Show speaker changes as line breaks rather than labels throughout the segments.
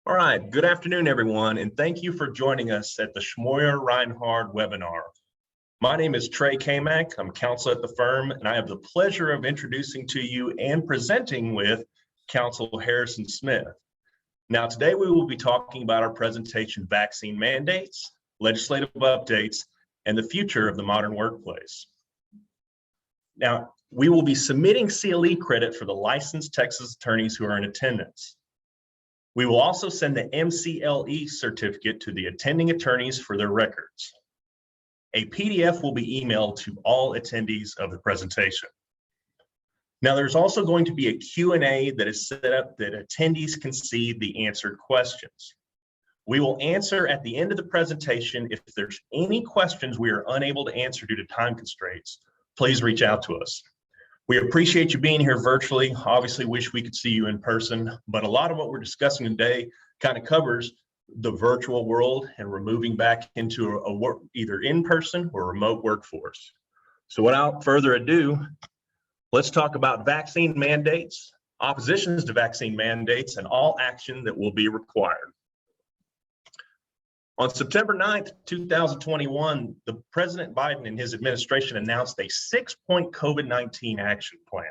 All right, good afternoon, everyone, and thank you for joining us at the Schmoyer Reinhard webinar. My name is Trey Kamak. I'm counsel at the firm, and I have the pleasure of introducing to you and presenting with Counsel Harrison Smith. Now, today we will be talking about our presentation, Vaccine Mandates, Legislative Updates, and the Future of the Modern Workplace. Now, we will be submitting CLE credit for the licensed Texas attorneys who are in attendance. We will also send the MCLE certificate to the attending attorneys for their records. A PDF will be emailed to all attendees of the presentation. Now, there's also going to be a Q&A that is set up that attendees can see the answered questions. We will answer at the end of the presentation. If there's any questions we are unable to answer due to time constraints, please reach out to us. We appreciate you being here virtually. Obviously, wish we could see you in person, but a lot of what we're discussing today kind of covers the virtual world, and we're moving back into a work either in person or remote workforce. So without further ado, let's talk about vaccine mandates, oppositions to vaccine mandates, and all action that will be required. On September 9th, 2021, the President Biden and his administration announced a 6-point COVID-19 action plan.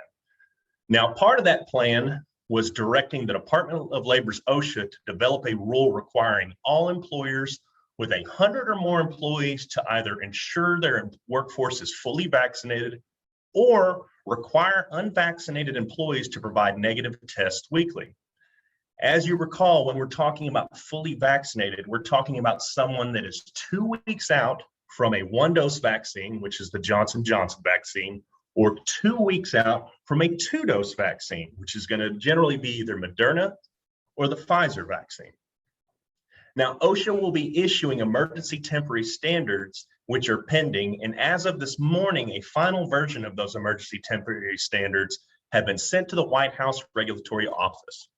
Now, part of that plan was directing the Department of Labor's OSHA to develop a rule requiring all employers with 100 or more employees to either ensure their workforce is fully vaccinated or require unvaccinated employees to provide negative tests weekly. As you recall, when we're talking about fully vaccinated, we're talking about someone that is 2 weeks out from a 1-dose vaccine, which is the Johnson & Johnson vaccine, or 2 weeks out from a 2-dose vaccine, which is going to generally be either Moderna or the Pfizer vaccine. Now, OSHA will be issuing emergency temporary standards, which are pending, and as of this morning, a final version of those emergency temporary standards have been sent to the White House Regulatory Office.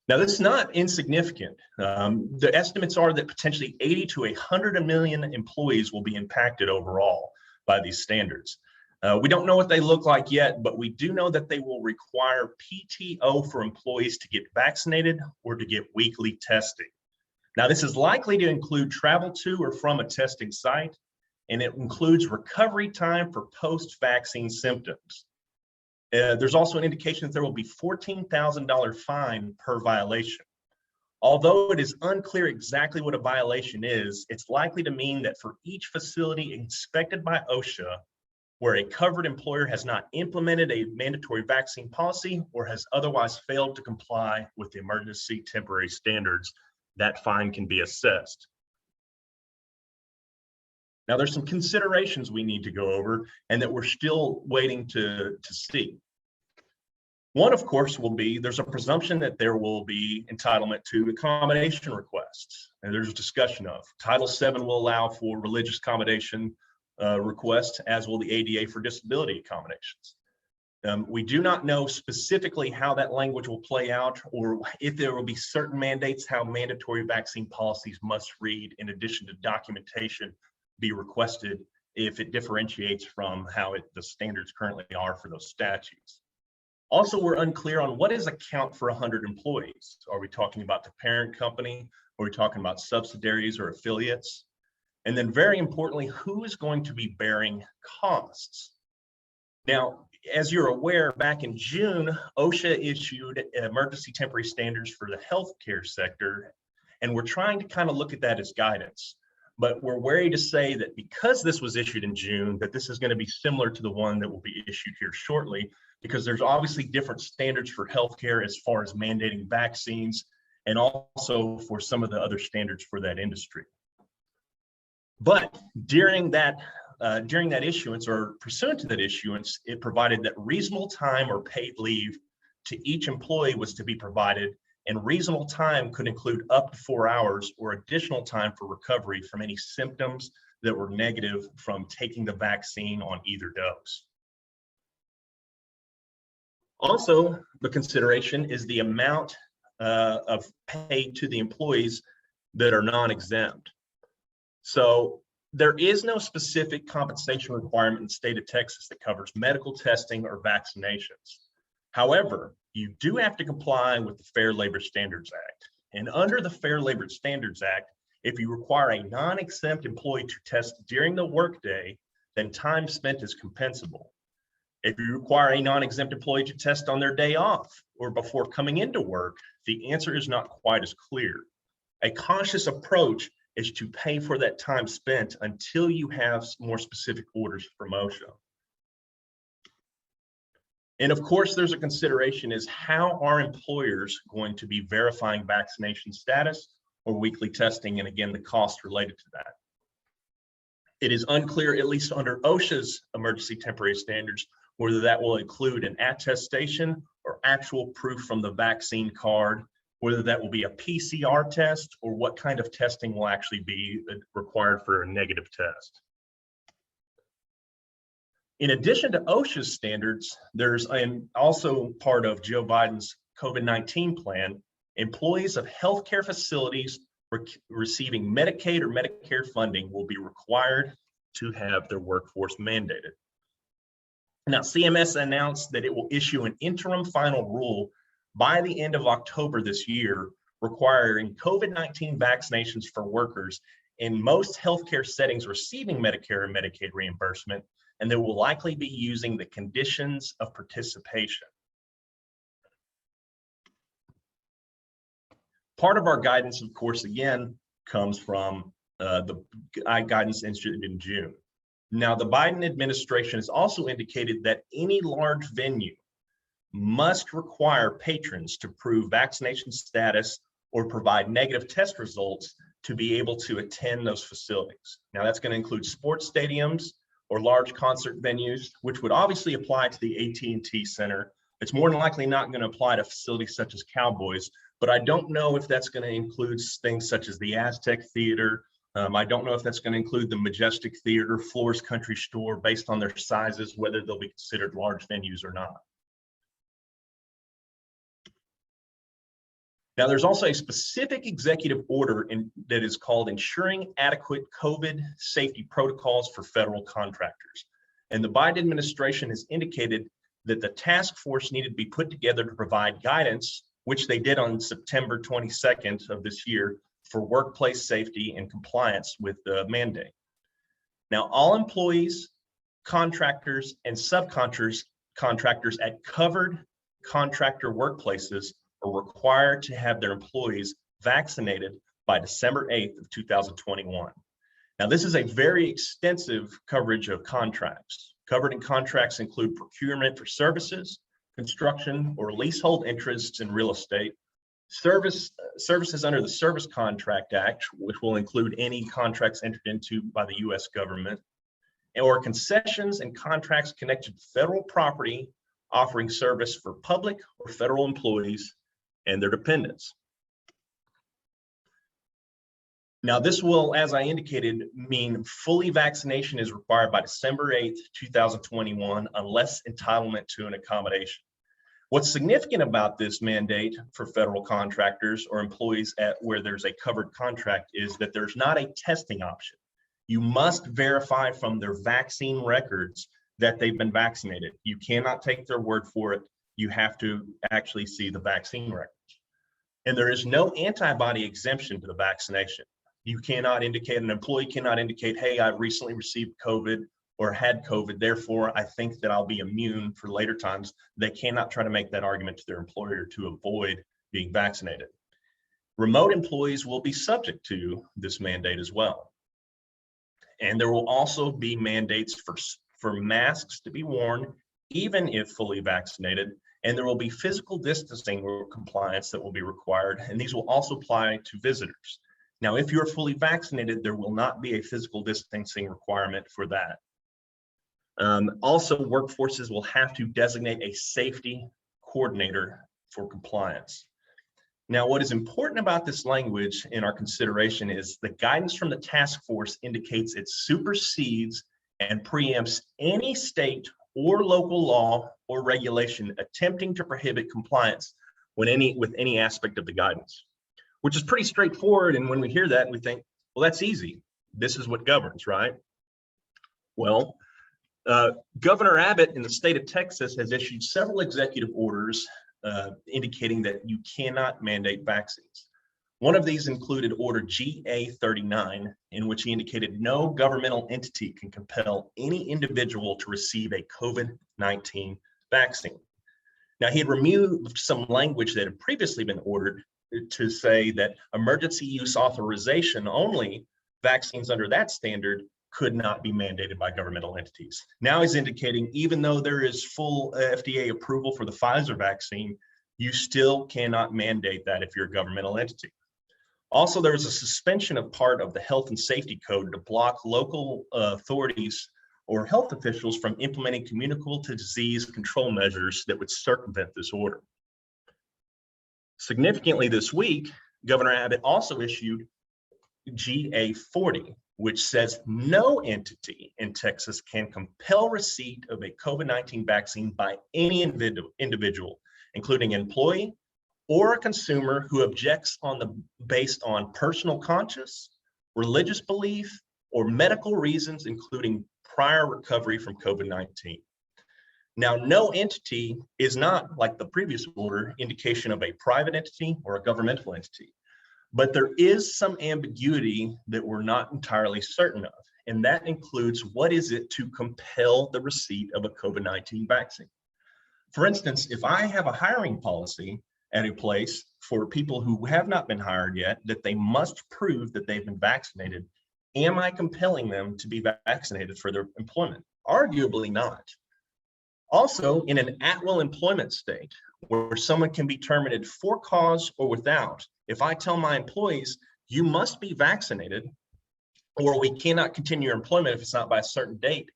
Now, this is not insignificant. The estimates are that potentially 80 to 100 million employees will be impacted overall by these standards. We don't know what they look like yet, but we do know that they will require PTO for employees to get vaccinated or to get weekly testing. Now, this is likely to include travel to or from a testing site, and it includes recovery time for post-vaccine symptoms. There's also an indication that there will be $14,000 fine per violation. Although it is unclear exactly what a violation is, it's likely to mean that for each facility inspected by OSHA, where a covered employer has not implemented a mandatory vaccine policy or has otherwise failed to comply with the emergency temporary standards, that fine can be assessed. Now, there's some considerations we need to go over and that we're still waiting to see. One, of course, will be there's a presumption that there will be entitlement to accommodation requests. And there's discussion of Title VII will allow for religious accommodation requests, as will the ADA for disability accommodations. We do not know specifically how that language will play out or if there will be certain mandates, how mandatory vaccine policies must read in addition to documentation be requested if it differentiates from how the standards currently are for those statutes. Also, we're unclear on what is a count for 100 employees. Are we talking about the parent company? Are we talking about subsidiaries or affiliates? And then very importantly, who is going to be bearing costs? Now, as you're aware, back in June, OSHA issued emergency temporary standards for the healthcare sector, and we're trying to kind of look at that as guidance. But we're wary to say that because this was issued in June, that this is going to be similar to the one that will be issued here shortly, because there's obviously different standards for healthcare as far as mandating vaccines and also for some of the other standards for that industry. But during that issuance or pursuant to that issuance, it provided that reasonable time or paid leave to each employee was to be provided, and reasonable time could include up to 4 hours or additional time for recovery from any symptoms that were negative from taking the vaccine on either dose. Also, the consideration is the amount of pay to the employees that are non-exempt. So there is no specific compensation requirement in the state of Texas that covers medical testing or vaccinations. However, you do have to comply with the Fair Labor Standards Act. And under the Fair Labor Standards Act, if you require a non-exempt employee to test during the workday, then time spent is compensable. If you require a non-exempt employee to test on their day off or before coming into work, the answer is not quite as clear. A cautious approach is to pay for that time spent until you have more specific orders from OSHA. And of course, there's a consideration is how are employers going to be verifying vaccination status or weekly testing, and again, the cost related to that. It is unclear, at least under OSHA's emergency temporary standards, whether that will include an attestation or actual proof from the vaccine card, whether that will be a PCR test or what kind of testing will actually be required for a negative test. In addition to OSHA's standards, there's also part of Joe Biden's COVID-19 plan, employees of healthcare facilities receiving Medicaid or Medicare funding will be required to have their workforce mandated. Now, CMS announced that it will issue an interim final rule by the end of October this year, requiring COVID-19 vaccinations for workers in most healthcare settings receiving Medicare and Medicaid reimbursement, and they will likely be using the conditions of participation. Part of our guidance, of course, again, comes from the guidance issued in June. Now, the Biden administration has also indicated that any large venue must require patrons to prove vaccination status or provide negative test results to be able to attend those facilities. Now, that's going to include sports stadiums or large concert venues, which would obviously apply to the AT&T Center. It's more than likely not going to apply to facilities such as Cowboys, but I don't know if that's going to include things such as the Aztec Theater. I don't know if that's going to include the Majestic Theater, Floors Country Store, based on their sizes, whether they'll be considered large venues or not. Now, there's also a specific executive order that is called Ensuring Adequate COVID Safety Protocols for Federal Contractors. And the Biden administration has indicated that the task force needed to be put together to provide guidance, which they did on September 22nd of this year, for workplace safety and compliance with the mandate. Now, all employees, contractors, and subcontractors at covered contractor workplaces are required to have their employees vaccinated by December 8th of 2021. Now, this is a very extensive coverage of contracts. Covered in contracts include procurement for services, construction or leasehold interests in real estate, services under the Service Contract Act, which will include any contracts entered into by the U.S. government, or concessions and contracts connected to federal property offering service for public or federal employees and their dependents. Now, this will, as I indicated, mean fully vaccination is required by December 8th, 2021, unless entitlement to an accommodation. What's significant about this mandate for federal contractors or employees where there's a covered contract is that there's not a testing option. You must verify from their vaccine records that they've been vaccinated. You cannot take their word for it. You have to actually see the vaccine records. And there is no antibody exemption to the vaccination. You cannot indicate, an employee cannot indicate, hey, I recently received COVID or had COVID, therefore I think that I'll be immune for later times. They cannot try to make that argument to their employer to avoid being vaccinated. Remote employees will be subject to this mandate as well. And there will also be mandates for masks to be worn, even if fully vaccinated, and there will be physical distancing compliance that will be required, and these will also apply to visitors. Now, if you're fully vaccinated, there will not be a physical distancing requirement for that. Also, workforces will have to designate a safety coordinator for compliance. Now, what is important about this language in our consideration is the guidance from the task force indicates it supersedes and preempts any state or local law or regulation attempting to prohibit compliance with any aspect of the guidance, which is pretty straightforward. And when we hear that, we think, well, that's easy. This is what governs, right? Well, Governor Abbott in the state of Texas has issued several executive orders indicating that you cannot mandate vaccines. One of these included Order GA39, in which he indicated no governmental entity can compel any individual to receive a COVID-19 vaccine. Now, he had removed some language that had previously been ordered to say that emergency use authorization only vaccines under that standard could not be mandated by governmental entities. Now he's indicating even though there is full FDA approval for the Pfizer vaccine, you still cannot mandate that if you're a governmental entity. Also, there was a suspension of part of the health and safety code to block local authorities or health officials from implementing communicable disease control measures that would circumvent this order. Significantly this week, Governor Abbott also issued GA40, which says no entity in Texas can compel receipt of a COVID-19 vaccine by any individual, including an employee or a consumer who objects based on personal conscience, religious belief, or medical reasons, including prior recovery from COVID-19. Now, no entity is not, like the previous order, indication of a private entity or a governmental entity. But there is some ambiguity that we're not entirely certain of, and that includes what is it to compel the receipt of a COVID-19 vaccine. For instance, if I have a hiring policy at a place for people who have not been hired yet, that they must prove that they've been vaccinated, am I compelling them to be vaccinated for their employment? Arguably not. Also, in an at-will employment state where someone can be terminated for cause or without, if I tell my employees, you must be vaccinated or we cannot continue your employment if it's not by a certain date,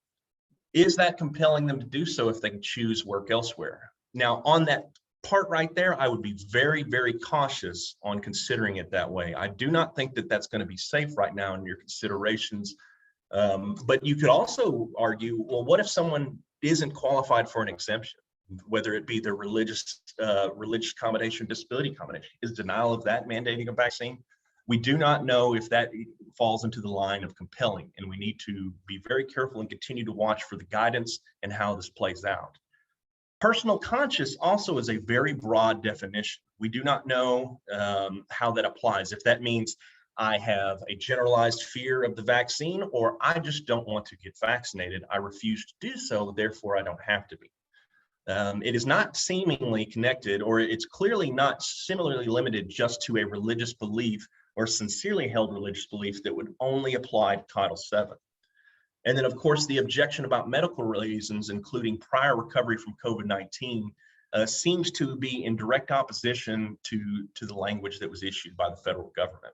is that compelling them to do so if they can choose work elsewhere? Now, on that part right there, I would be very, very cautious on considering it that way. I do not think that that's going to be safe right now in your considerations. But you could also argue, well, what if someone isn't qualified for an exemption, whether it be the religious accommodation, disability accommodation? Is denial of that mandating a vaccine? We do not know if that falls into the line of compelling, and we need to be very careful and continue to watch for the guidance and how this plays out. Personal conscience also is a very broad definition. We do not know how that applies. If that means I have a generalized fear of the vaccine, or I just don't want to get vaccinated, I refuse to do so, therefore I don't have to be. It is not seemingly connected, or it's clearly not similarly limited just to a religious belief or sincerely held religious belief that would only apply to Title VII. And then, of course, the objection about medical reasons, including prior recovery from COVID-19, seems to be in direct opposition to the language that was issued by the federal government.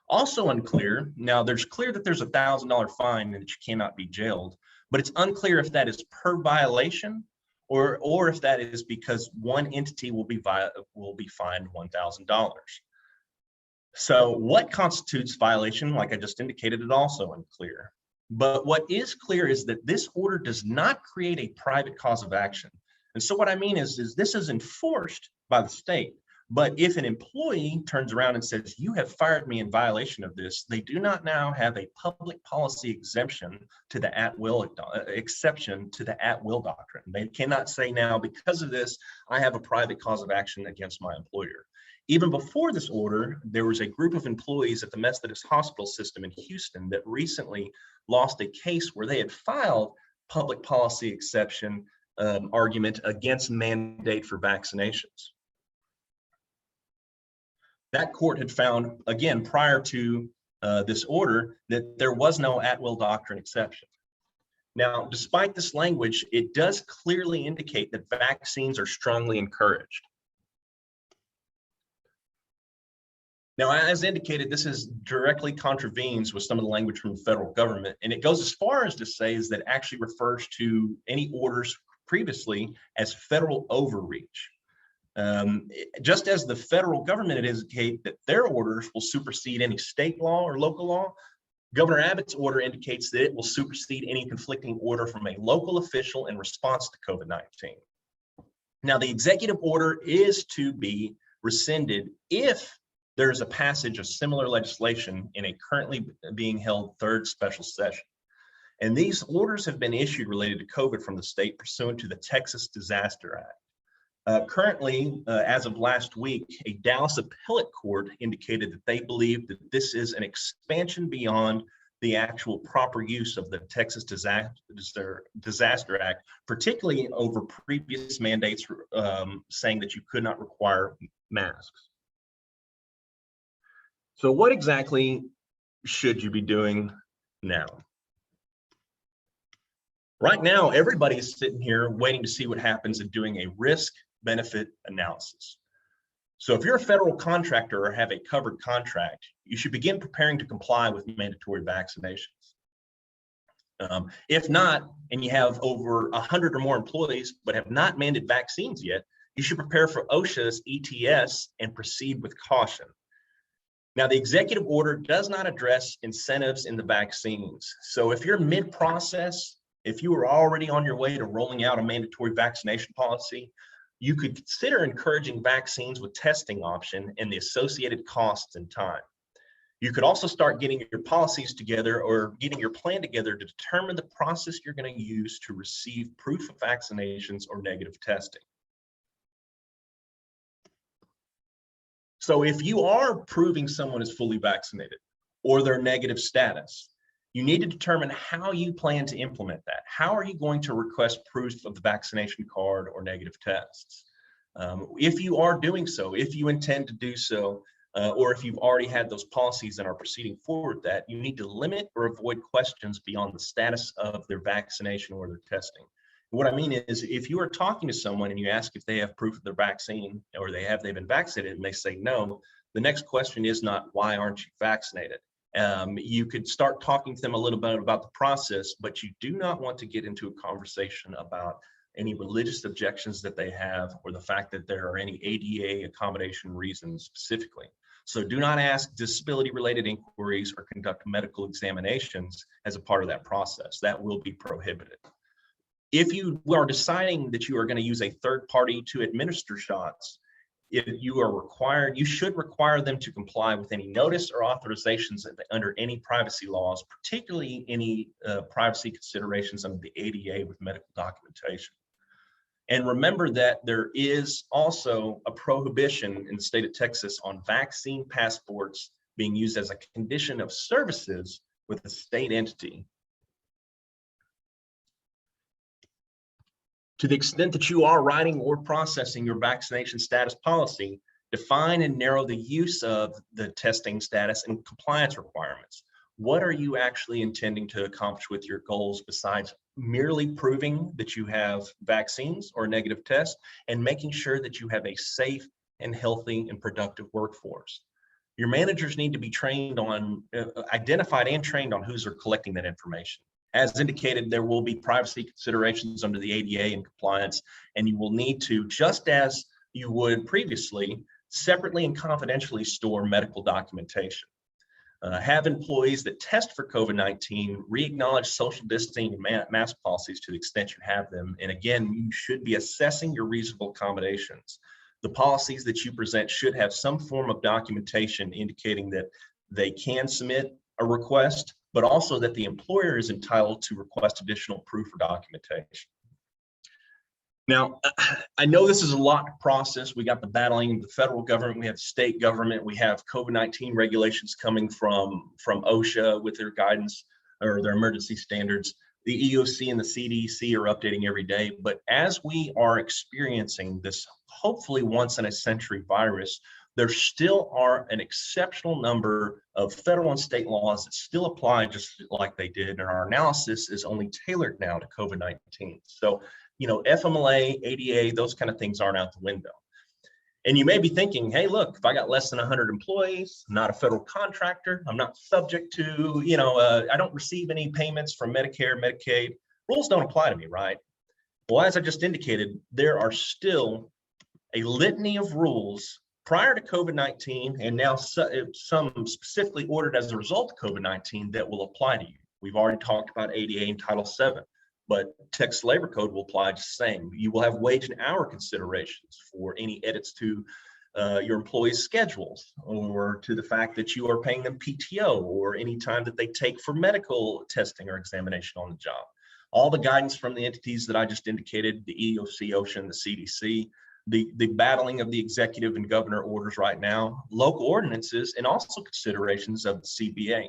Also unclear, now there's clear that there's a $1,000 fine and that you cannot be jailed, but it's unclear if that is per violation or if that is because one entity will be fined $1,000. So what constitutes violation, like I just indicated, is also unclear. But what is clear is that this order does not create a private cause of action. And so what I mean is this is enforced by the state. But if an employee turns around and says, you have fired me in violation of this, they do not now have a public policy exemption to the exception to the at-will doctrine. They cannot say now, because of this, I have a private cause of action against my employer. Even before this order, there was a group of employees at the Methodist Hospital System in Houston that recently lost a case where they had filed public policy exception argument against mandate for vaccinations. That court had found, again, prior to this order, that there was no at-will doctrine exception. Now, despite this language, it does clearly indicate that vaccines are strongly encouraged. Now, as indicated, this is directly contravenes with some of the language from the federal government, and it goes as far as to say is that it actually refers to any orders previously as federal overreach. Just as the federal government indicate that their orders will supersede any state law or local law, Governor Abbott's order indicates that it will supersede any conflicting order from a local official in response to COVID-19. Now, the executive order is to be rescinded if there is a passage of similar legislation in a currently being held third special session. And these orders have been issued related to COVID from the state pursuant to the Texas Disaster Act. Currently, as of last week, a Dallas appellate court indicated that they believe that this is an expansion beyond the actual proper use of the Texas Disaster Act, particularly over previous mandates saying that you could not require masks. So what exactly should you be doing now? Right now, everybody's sitting here waiting to see what happens in doing a risk-benefit analysis. So if you're a federal contractor or have a covered contract, you should begin preparing to comply with mandatory vaccinations. If not, and you have over 100 or more employees but have not mandated vaccines yet, you should prepare for OSHA's ETS and proceed with caution. Now, the executive order does not address incentives in the vaccines. So if you're mid-process, if you are already on your way to rolling out a mandatory vaccination policy, you could consider encouraging vaccines with testing option and the associated costs and time. You could also start getting your policies together or getting your plan together to determine the process you're going to use to receive proof of vaccinations or negative testing. So if you are proving someone is fully vaccinated or their negative status, you need to determine how you plan to implement that. How are you going to request proof of the vaccination card or negative tests? If you are doing so, if you intend to do so, or if you've already had those policies and are proceeding forward with that, you need to limit or avoid questions beyond the status of their vaccination or their testing. What I mean is, if you are talking to someone and you ask if they have proof of their vaccine or they've been vaccinated and they say no, the next question is not, why aren't you vaccinated? You could start talking to them a little bit about the process, but you do not want to get into a conversation about any religious objections that they have or the fact that there are any ADA accommodation reasons specifically. So do not ask disability-related inquiries or conduct medical examinations as a part of that process. That will be prohibited. If you are deciding that you are going to use a third party to administer shots, if you are required, you should require them to comply with any notice or authorizations under any privacy laws, particularly any privacy considerations under the ADA with medical documentation. And remember that there is also a prohibition in the state of Texas on vaccine passports being used as a condition of services with a state entity. To the extent that you are writing or processing your vaccination status policy, define and narrow the use of the testing status and compliance requirements. What are you actually intending to accomplish with your goals besides merely proving that you have vaccines or negative tests and making sure that you have a safe and healthy and productive workforce? Your managers need to be trained on, identified and trained on who's collecting that information. As indicated, there will be privacy considerations under the ADA and compliance, and you will need to, just as you would previously, separately and confidentially store medical documentation. Have employees that test for COVID-19 re-acknowledge social distancing and mask policies to the extent you have them. And again, you should be assessing your reasonable accommodations. The policies that you present should have some form of documentation indicating that they can submit a request, but also that the employer is entitled to request additional proof or documentation. Now, I know this is a lot to process. We got the battling of the federal government, we have state government, we have COVID-19 regulations coming from OSHA with their guidance or their emergency standards. The EEOC and the CDC are updating every day, but as we are experiencing this hopefully once in a century virus, there still are an exceptional number of federal and state laws that still apply just like they did, and our analysis is only tailored now to COVID-19. So, you know, FMLA, ADA, those kind of things aren't out the window. And you may be thinking, hey, look, if I got less than 100 employees, I'm not a federal contractor, I'm not subject to, I don't receive any payments from Medicare, Medicaid, rules don't apply to me, right? Well, as I just indicated, there are still a litany of rules prior to COVID-19 and now some specifically ordered as a result of COVID-19 that will apply to you. We've already talked about ADA and Title VII, but Texas Labor Code will apply just the same. You will have wage and hour considerations for any edits to your employees' schedules, or to the fact that you are paying them PTO or any time that they take for medical testing or examination on the job. All the guidance from the entities that I just indicated, the EEOC, OSHA, and the CDC, the battling of the executive and governor orders right now, local ordinances, and also considerations of the CBA.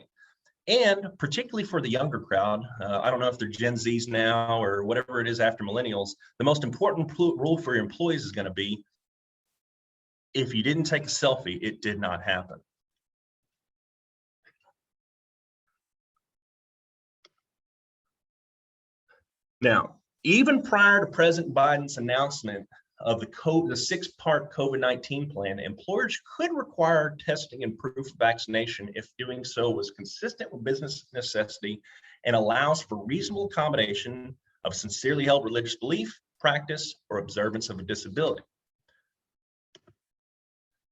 And particularly for the younger crowd, I don't know if they're Gen Zs now or whatever it is after millennials, the most important rule for your employees is going to be, if you didn't take a selfie, it did not happen. Now, even prior to President Biden's announcement of the six-part COVID-19 plan, employers could require testing and proof of vaccination if doing so was consistent with business necessity and allows for reasonable accommodation of sincerely held religious belief, practice, or observance of a disability.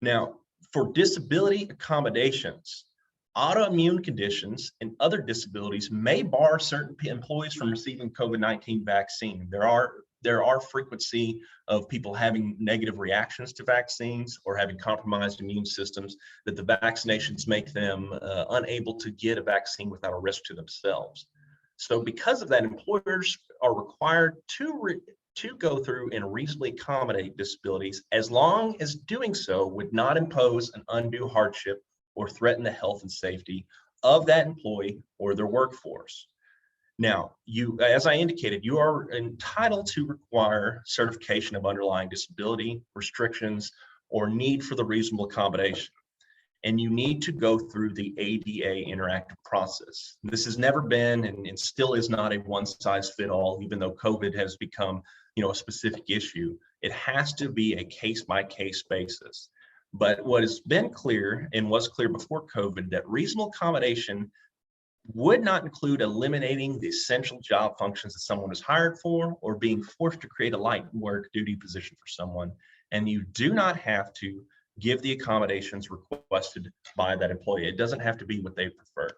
Now, for disability accommodations, autoimmune conditions and other disabilities may bar certain employees from receiving COVID-19 vaccine. There are frequency of people having negative reactions to vaccines or having compromised immune systems that the vaccinations make them unable to get a vaccine without a risk to themselves. So because of that, employers are required to go through and reasonably accommodate disabilities, as long as doing so would not impose an undue hardship or threaten the health and safety of that employee or their workforce. Now, as I indicated, you are entitled to require certification of underlying disability, restrictions, or need for the reasonable accommodation. And you need to go through the ADA interactive process. This has never been and still is not a one-size-fits-all, even though COVID has become, a specific issue. It has to be a case-by-case basis. But what has been clear and was clear before COVID, that reasonable accommodation would not include eliminating the essential job functions that someone is hired for or being forced to create a light work duty position for someone. And you do not have to give the accommodations requested by that employee. It doesn't have to be what they prefer.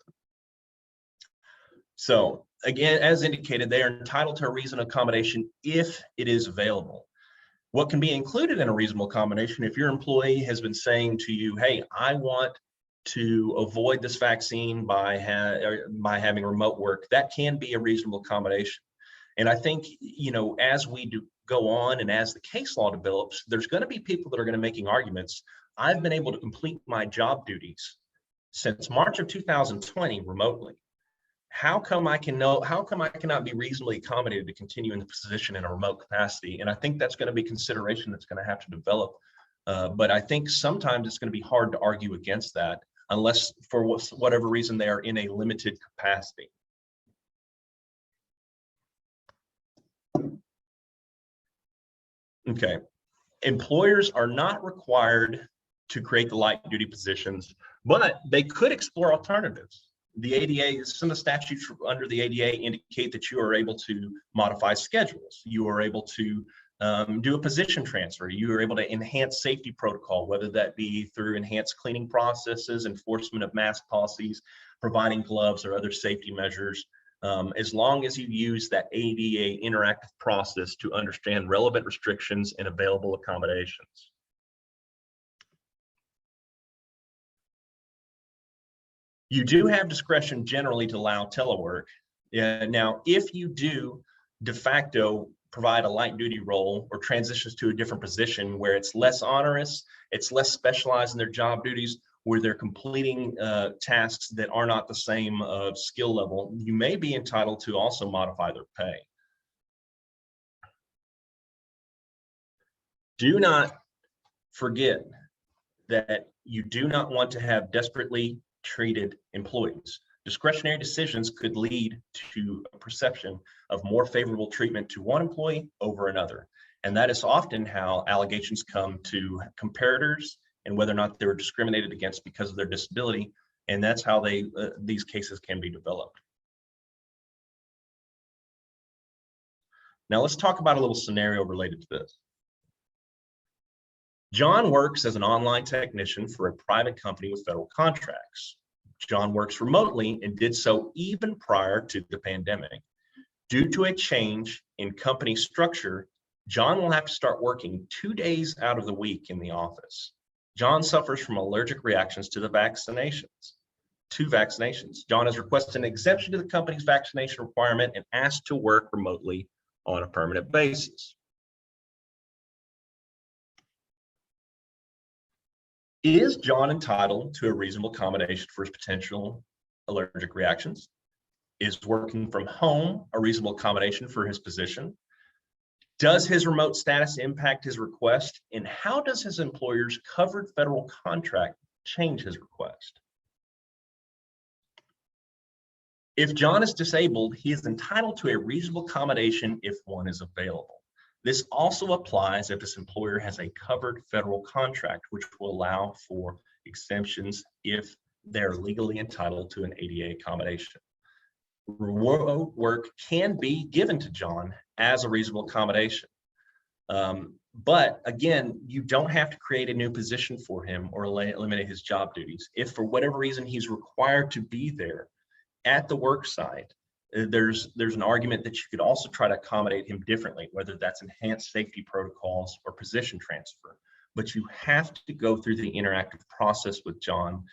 So again, as indicated, they are entitled to a reasonable accommodation if it is available. What can be included in a reasonable accommodation if your employee has been saying to you, hey, I want to avoid this vaccine by having remote work, that can be a reasonable accommodation. And I think, as we go on and as the case law develops, there's going to be people that are going to be making arguments. I've been able to complete my job duties since March of 2020 remotely. How come I cannot be reasonably accommodated to continue in the position in a remote capacity? And I think that's going to be consideration that's going to have to develop. But I think sometimes it's going to be hard to argue against that unless for whatever reason they are in a limited capacity. Okay, employers are not required to create the light duty positions, but they could explore alternatives. The ADA, some of the statutes under the ADA indicate that you are able to modify schedules. You are able to do a position transfer. You are able to enhance safety protocol, whether that be through enhanced cleaning processes, enforcement of mask policies, providing gloves or other safety measures, as long as you use that ADA interactive process to understand relevant restrictions and available accommodations. You do have discretion generally to allow telework. Now, if you do de facto provide a light duty role or transitions to a different position where it's less onerous, it's less specialized in their job duties, where they're completing tasks that are not the same skill level, you may be entitled to also modify their pay. Do not forget that you do not want to have desperately treated employees. Discretionary decisions could lead to a perception of more favorable treatment to one employee over another. And that is often how allegations come to comparators and whether or not they were discriminated against because of their disability. And that's how these cases can be developed. Now let's talk about a little scenario related to this. John works as an online technician for a private company with federal contracts. John works remotely and did so even prior to the pandemic. Due to a change in company structure, John will have to start working 2 days out of the week in the office. John suffers from allergic reactions to vaccinations. John has requested an exemption to the company's vaccination requirement and asked to work remotely on a permanent basis. Is John entitled to a reasonable accommodation for his potential allergic reactions? Is working from home a reasonable accommodation for his position? Does his remote status impact his request? And how does his employer's covered federal contract change his request? If John is disabled, he is entitled to a reasonable accommodation if one is available. This also applies if his employer has a covered federal contract, which will allow for exemptions if they're legally entitled to an ADA accommodation. Remote work can be given to John as a reasonable accommodation. But again, you don't have to create a new position for him or eliminate his job duties. If for whatever reason he's required to be there at the work site, there's an argument that you could also try to accommodate him differently, whether that's enhanced safety protocols or position transfer. But you have to go through the interactive process with John.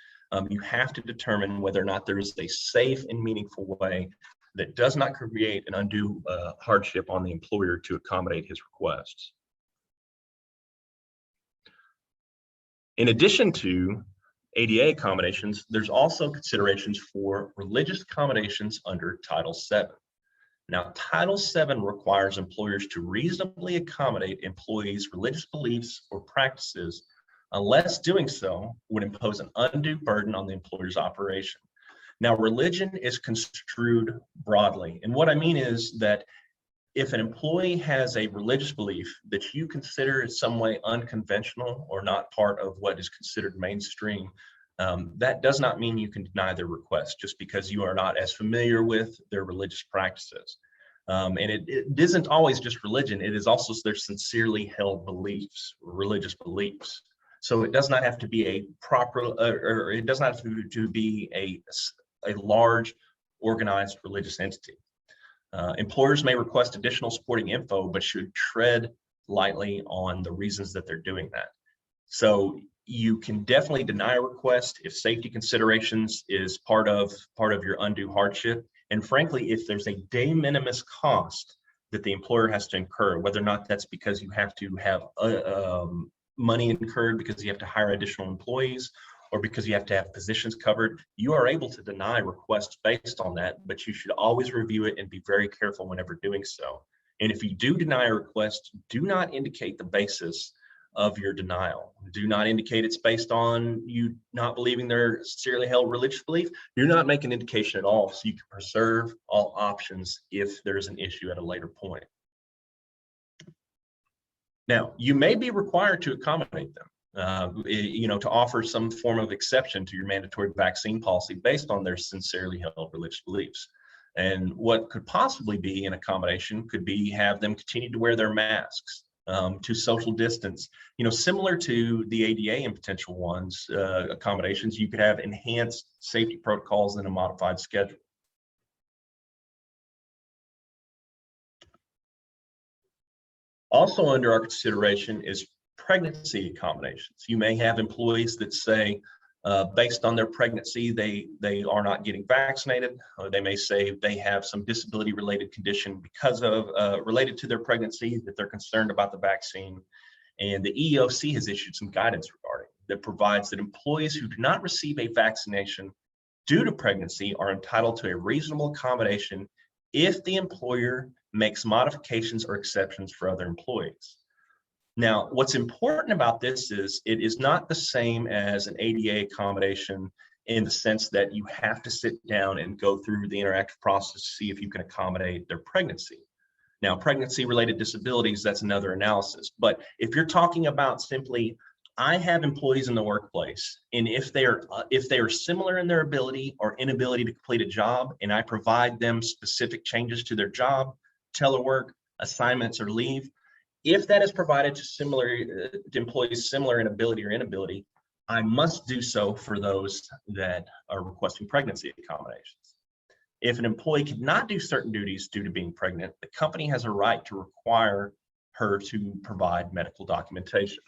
You have to determine whether or not there is a safe and meaningful way that does not create an undue hardship on the employer to accommodate his requests. In addition to ADA accommodations, there's also considerations for religious accommodations under Title VII. Now, Title VII requires employers to reasonably accommodate employees' religious beliefs or practices unless doing so would impose an undue burden on the employer's operation. Now, religion is construed broadly. And what I mean is that if an employee has a religious belief that you consider in some way unconventional or not part of what is considered mainstream, that does not mean you can deny their request just because you are not as familiar with their religious practices. And it isn't always just religion, it is also their sincerely held beliefs, religious beliefs. So it does not have to be a proper, or it does not have to be a large organized religious entity. Employers may request additional supporting info, but should tread lightly on the reasons that they're doing that. So you can definitely deny a request if safety considerations is part of your undue hardship. And frankly, if there's a de minimis cost that the employer has to incur, whether or not that's because you have to have money incurred because you have to hire additional employees or because you have to have positions covered, you are able to deny requests based on that, but you should always review it and be very careful whenever doing so. And if you do deny a request, do not indicate the basis of your denial. Do not indicate it's based on you not believing their sincerely held religious belief. Do not make an indication at all so you can preserve all options if there's an issue at a later point. Now, you may be required to accommodate them, to offer some form of exception to your mandatory vaccine policy based on their sincerely held religious beliefs. And what could possibly be an accommodation could be have them continue to wear their masks, to social distance, similar to the ADA and potential ones, accommodations. You could have enhanced safety protocols and a modified schedule. Also under our consideration is pregnancy accommodations. You may have employees that say, based on their pregnancy, they are not getting vaccinated. They may say they have some disability-related condition because of related to their pregnancy that they're concerned about the vaccine. And the EEOC has issued some guidance regarding that provides that employees who do not receive a vaccination due to pregnancy are entitled to a reasonable accommodation if the employer makes modifications or exceptions for other employees. Now, what's important about this is it is not the same as an ADA accommodation in the sense that you have to sit down and go through the interactive process to see if you can accommodate their pregnancy. Now, pregnancy-related disabilities, that's another analysis. But if you're talking about simply, I have employees in the workplace, and if they are similar in their ability or inability to complete a job, and I provide them specific changes to their job, telework, assignments, or leave, if that is provided to employees similar in ability or inability, I must do so for those that are requesting pregnancy accommodations. If an employee cannot do certain duties due to being pregnant, the company has a right to require her to provide medical documentation.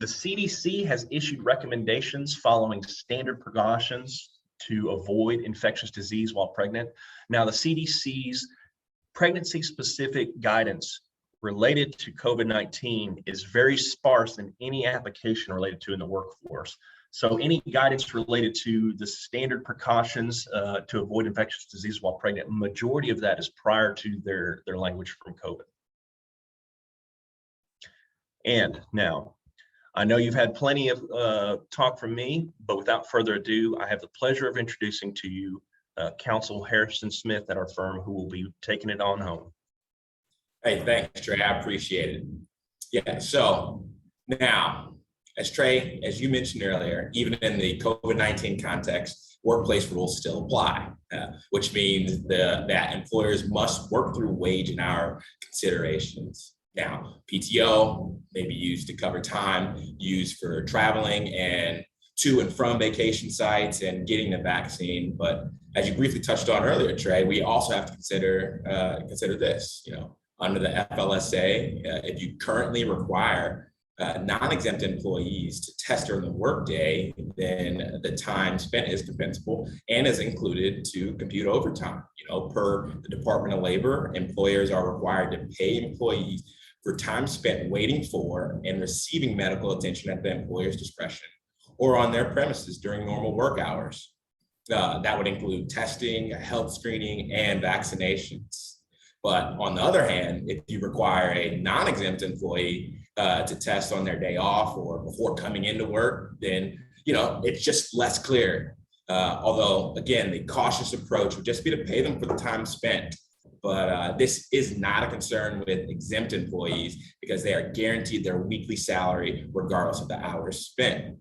The CDC has issued recommendations following standard precautions to avoid infectious disease while pregnant. Now, the CDC's pregnancy-specific guidance related to COVID-19 is very sparse in any application related to in the workforce. So any guidance related to the standard precautions to avoid infectious disease while pregnant, majority of that is prior to their language from COVID. And now, I know you've had plenty of talk from me, but without further ado, I have the pleasure of introducing to you Counsel Harrison Smith at our firm, who will be taking it on home.
Hey, thanks, Trey. I appreciate it. Yeah, so now, as you mentioned earlier, even in the COVID-19 context, workplace rules still apply, which means that employers must work through wage and hour considerations. Now, PTO may be used to cover time used for traveling and to and from vacation sites and getting the vaccine. But as you briefly touched on earlier, Trey, we also have to consider this. Under the FLSA, if you currently require non-exempt employees to test during the workday, then the time spent is compensable and is included to compute overtime. Per the Department of Labor, employers are required to pay employees for time spent waiting for and receiving medical attention at the employer's discretion or on their premises during normal work hours. That would include testing, health screening, and vaccinations. But on the other hand, if you require a non-exempt employee to test on their day off or before coming into work, then it's just less clear. Although, again, the cautious approach would just be to pay them for the time spent. But this is not a concern with exempt employees because they are guaranteed their weekly salary regardless of the hours spent.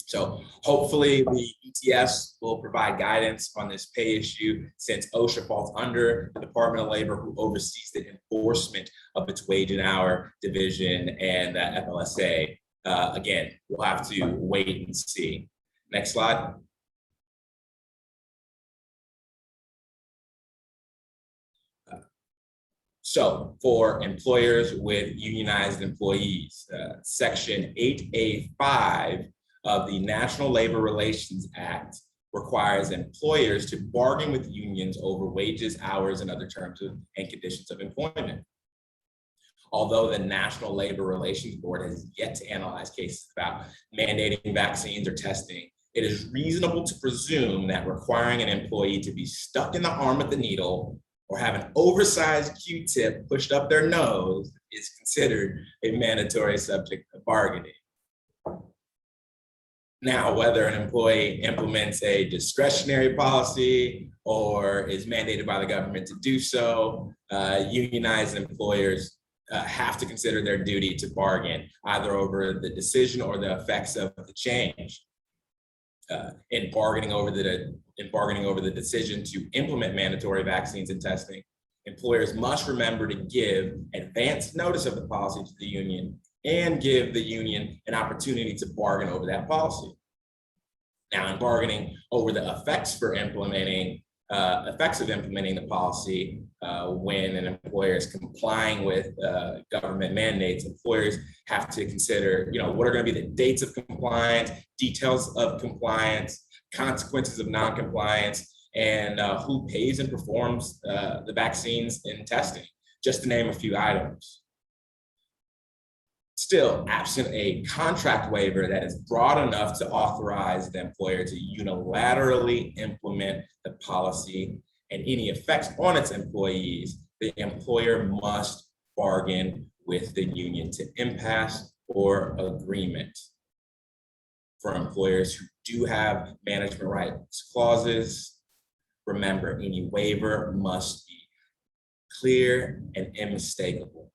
So hopefully the ETS will provide guidance on this pay issue, since OSHA falls under the Department of Labor, who oversees the enforcement of its wage and hour division and the FLSA. Again, we'll have to wait and see. Next slide. So for employers with unionized employees, Section 8A5 of the National Labor Relations Act requires employers to bargain with unions over wages, hours, and other terms and conditions of employment. Although the National Labor Relations Board has yet to analyze cases about mandating vaccines or testing, it is reasonable to presume that requiring an employee to be stuck in the arm with the needle or have an oversized Q-tip pushed up their nose is considered a mandatory subject of bargaining. Now, whether an employee implements a discretionary policy or is mandated by the government to do so, unionized employers have to consider their duty to bargain, either over the decision or the effects of the change. In bargaining over the decision to implement mandatory vaccines and testing, employers must remember to give advance notice of the policy to the union and give the union an opportunity to bargain over that policy. Now, in bargaining over the effects of implementing the policy, when an employer is complying with government mandates, employers have to consider, what are going to be the dates of compliance, details of compliance, consequences of non-compliance, and who pays and performs the vaccines and testing, just to name a few items. Still, absent a contract waiver that is broad enough to authorize the employer to unilaterally implement the policy and any effects on its employees, the employer must bargain with the union to impasse or agreement. For employers who do have management rights clauses, remember, any waiver must be clear and unmistakable.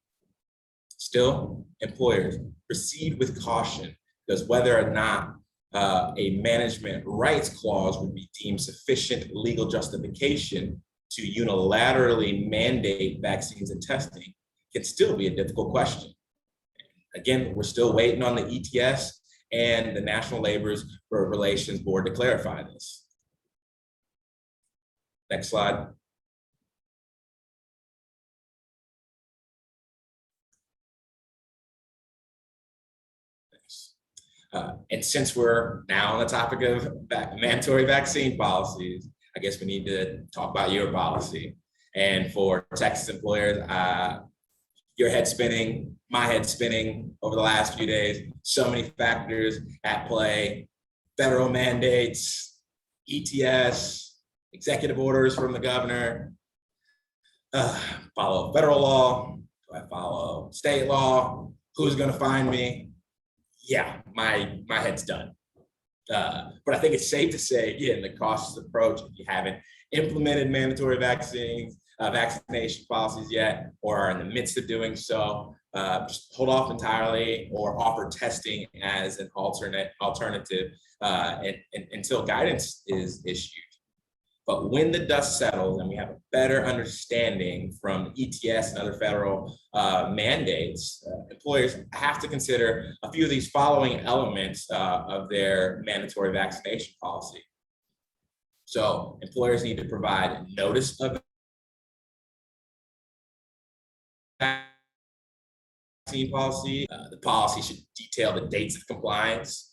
Still, employers proceed with caution, because whether or not a management rights clause would be deemed sufficient legal justification to unilaterally mandate vaccines and testing can still be a difficult question. Again, we're still waiting on the ETS and the National Labor Relations Board to clarify this. Next slide. And since we're now on the topic of mandatory vaccine policies, I guess we need to talk about your policy. And for Texas employers, your head spinning, my head spinning over the last few days. So many factors at play: federal mandates, ETS, executive orders from the governor. Follow federal law? Do I follow state law? Who's going to find me? Yeah, my head's done. But I think it's safe to say, again, the cautious approach, if you haven't implemented mandatory vaccination policies yet, or are in the midst of doing so, just hold off entirely or offer testing as an alternative until guidance is issued. But when the dust settles and we have a better understanding from ETS and other federal mandates, employers have to consider a few of these following elements of their mandatory vaccination policy. So employers need to provide notice of vaccine policy. The policy should detail the dates of compliance.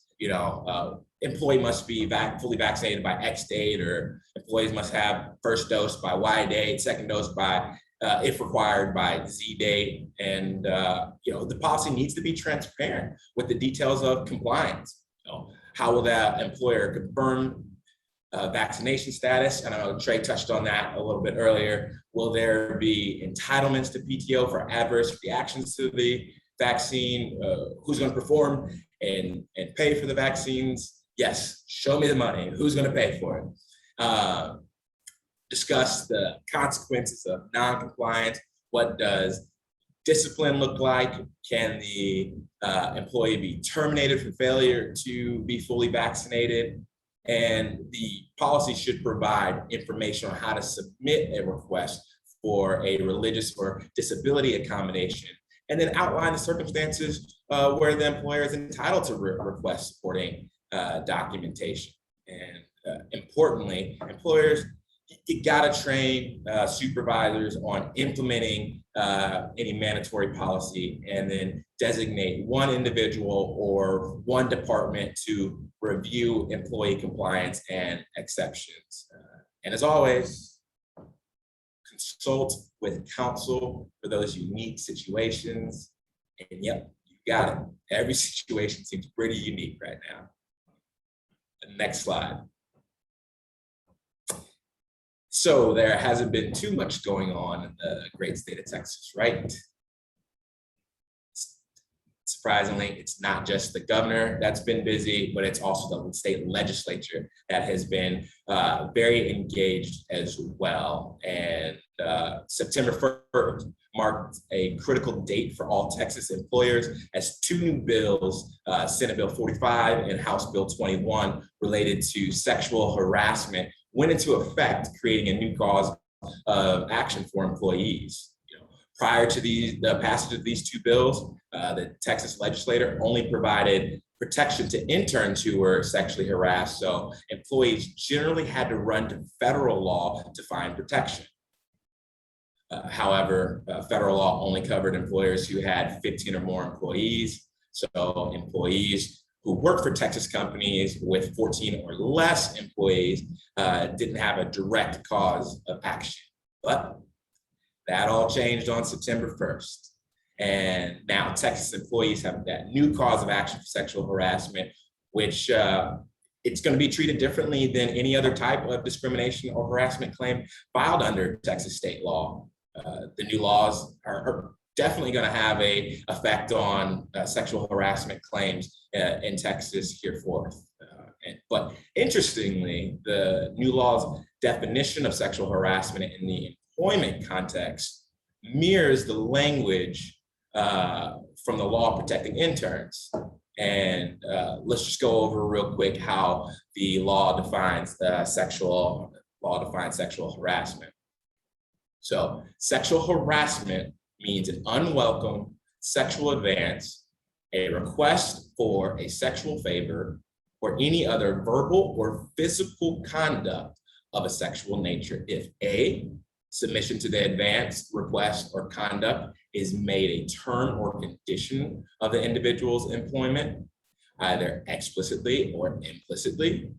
Employee must be fully vaccinated by X date, or employees must have first dose by Y date, second dose by, if required, by Z date. And, the policy needs to be transparent with the details of compliance. How will that employer confirm vaccination status? And I know Trey touched on that a little bit earlier. Will there be entitlements to PTO for adverse reactions to the vaccine? Who's going to perform and pay for the vaccines? Yes, show me the money. Who's going to pay for it? Discuss the consequences of non-compliance. What does discipline look like? Can the employee be terminated for failure to be fully vaccinated? And the policy should provide information on how to submit a request for a religious or disability accommodation, and then outline the circumstances where the employer is entitled to request supporting documentation. And importantly, employers, you gotta train supervisors on implementing any mandatory policy, and then designate one individual or one department to review employee compliance and exceptions. And as always, consult with counsel for those unique situations. And yep, you got it. Every situation seems pretty unique right now. The next slide. So there hasn't been too much going on in the great state of Texas, right? Surprisingly, it's not just the governor that's been busy, but it's also the state legislature that has been very engaged as well. And September 1st marked a critical date for all Texas employers, as two new bills, Senate Bill 45 and House Bill 21, related to sexual harassment, went into effect, creating a new cause of action for employees. Prior to the passage of these two bills, the Texas legislature only provided protection to interns who were sexually harassed. So employees generally had to run to federal law to find protection. However, federal law only covered employers who had 15 or more employees. So employees who worked for Texas companies with 14 or less employees didn't have a direct cause of action. But that all changed on September 1st. And now Texas employees have that new cause of action for sexual harassment, which it's going to be treated differently than any other type of discrimination or harassment claim filed under Texas state law. The new laws are definitely going to have an effect on sexual harassment claims in Texas hereforth. But interestingly, the new law's definition of sexual harassment in the employment context mirrors the language from the law protecting interns. And let's just go over real quick how the law defines sexual harassment. So sexual harassment means an unwelcome sexual advance, a request for a sexual favor, or any other verbal or physical conduct of a sexual nature if A, submission to the advance, request, or conduct is made a term or condition of the individual's employment, either explicitly or implicitly.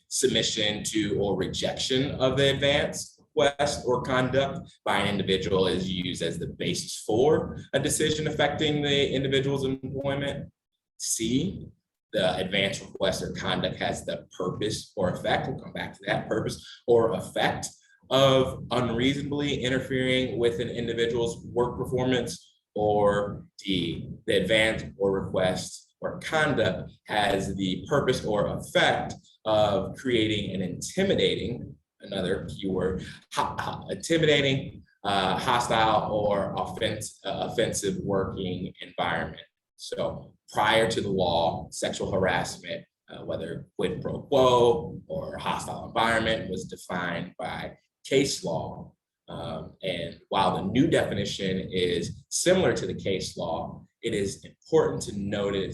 Submission to or rejection of the advance, request, or conduct by an individual is used as the basis for a decision affecting the individual's employment. C, the advance, request, or conduct has the purpose or effect, we'll come back to that, purpose or effect of unreasonably interfering with an individual's work performance. Or D, the advance or request or conduct has the purpose or effect of creating an intimidating, another keyword, intimidating, hostile or offensive working environment. So prior to the law, sexual harassment, whether quid pro quo or hostile environment, was defined by case law. And while the new definition is similar to the case law, it is important to note a